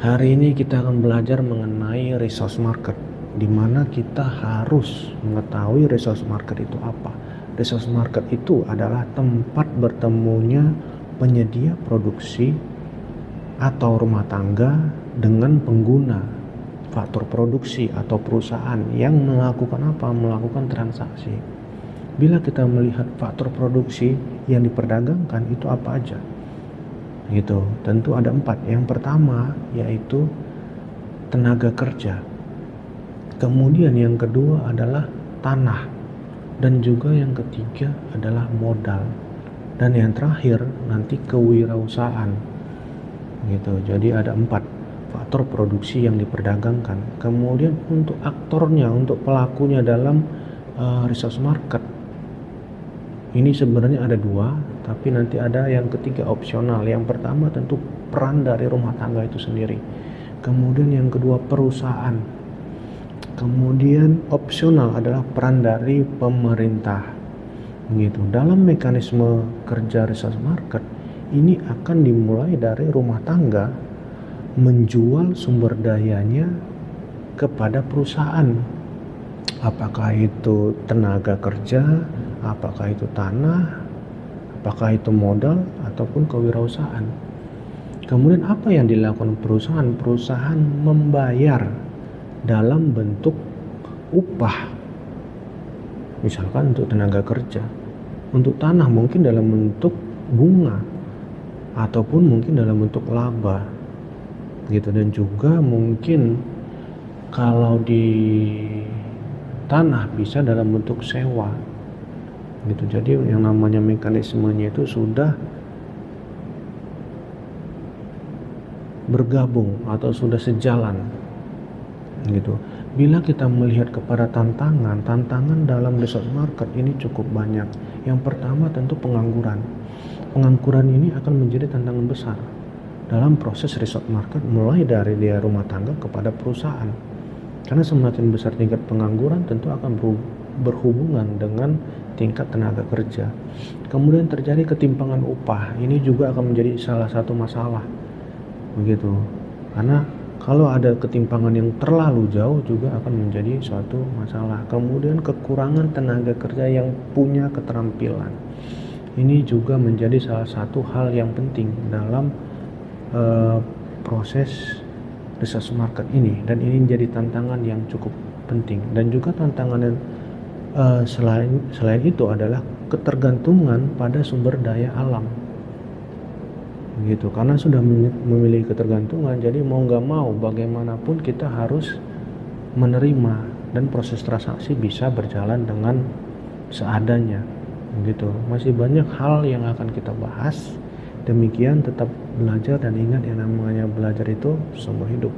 Hari ini kita akan belajar mengenai resource market, di mana kita harus mengetahui resource market itu apa. Resource market itu adalah tempat bertemunya penyedia produksi atau rumah tangga dengan pengguna faktor produksi atau perusahaan yang melakukan apa? Melakukan transaksi. Bila kita melihat faktor produksi yang diperdagangkan itu apa aja? Gitu. Tentu ada 4. Yang pertama yaitu tenaga kerja. Kemudian yang kedua adalah tanah. Dan juga yang ketiga adalah modal. Dan yang terakhir nanti kewirausahaan. Gitu. Jadi ada 4 faktor produksi yang diperdagangkan. Kemudian untuk aktornya, untuk pelakunya dalam resource market, ini sebenarnya ada 2, tapi nanti ada yang ketiga opsional. Yang pertama tentu peran dari rumah tangga itu sendiri. Kemudian yang kedua perusahaan. Kemudian opsional adalah peran dari pemerintah. Gitu. Dalam mekanisme kerja resource market, ini akan dimulai dari rumah tangga menjual sumber dayanya kepada perusahaan. Apakah itu tenaga kerja, apakah itu tanah, apakah itu modal, ataupun kewirausahaan. Kemudian apa yang dilakukan perusahaan? Perusahaan membayar dalam bentuk upah. Misalkan untuk tenaga kerja. Untuk tanah mungkin dalam bentuk bunga, ataupun mungkin dalam bentuk laba. Gitu. Dan juga mungkin kalau di tanah bisa dalam bentuk sewa gitu. Jadi yang namanya mekanismenya itu sudah bergabung atau sudah sejalan gitu. Bila kita melihat kepada tantangan dalam resource market ini cukup banyak. Yang pertama tentu pengangguran ini akan menjadi tantangan besar dalam proses resource market, mulai dari dia rumah tangga kepada perusahaan. Karena semakin besar tingkat pengangguran tentu akan berhubungan dengan tingkat tenaga kerja. Kemudian terjadi ketimpangan upah. Ini juga akan menjadi salah satu masalah. Begitu. Karena kalau ada ketimpangan yang terlalu jauh juga akan menjadi suatu masalah. Kemudian kekurangan tenaga kerja yang punya keterampilan. Ini juga menjadi salah satu hal yang penting dalam proses resource market ini, dan ini menjadi tantangan yang cukup penting. Dan juga tantangan yang selain itu adalah ketergantungan pada sumber daya alam gitu. Karena sudah memiliki ketergantungan, jadi mau nggak mau bagaimanapun kita harus menerima, dan proses transaksi bisa berjalan dengan seadanya gitu. Masih banyak hal yang akan kita bahas. Demikian, tetap belajar dan ingat yang namanya belajar itu seumur hidup.